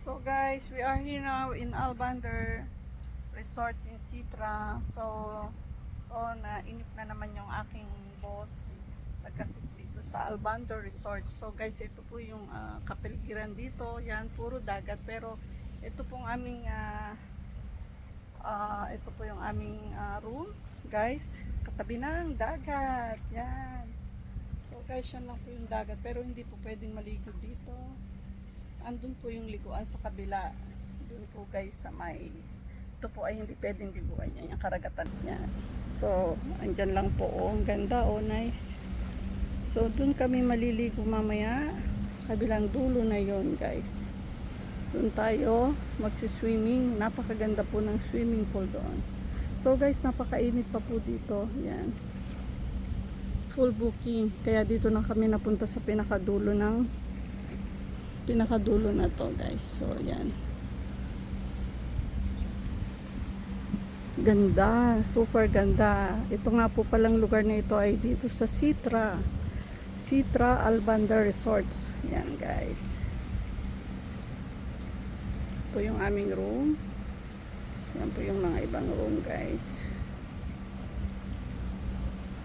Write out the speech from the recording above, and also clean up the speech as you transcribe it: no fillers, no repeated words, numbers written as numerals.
So guys, we are here now in Albander Resorts in Sitra. So, nainip na naman yung aking boss pagkakit dito sa Albander Resorts. So guys, ito po yung kapaligiran dito. Yan, puro dagat. Pero ito pong aming ito po yung aming room. Guys, katabi ng dagat. Yan. So guys, yan lang po yung dagat. Pero hindi po pwedeng maligo dito. Andun po yung liguan sa kabila. Doon po guys sa may, ito po ay hindi pwedeng liguan yan, yung karagatan niya. So, andyan lang po, ang ganda, nice. So, doon kami maliligo mamaya, sa kabilang dulo na yon guys. Doon tayo magsiswimming, napakaganda po ng swimming pool doon. So guys, napakainit pa po dito, yan. Full booking, kaya dito na kami napunta sa pinakadulo na to guys. So yan, ganda, super ganda. Ito nga po palang lugar na ito ay dito sa Sitra Albander Resorts. Yan guys, ito yung aming room. Yan po yung mga ibang room guys.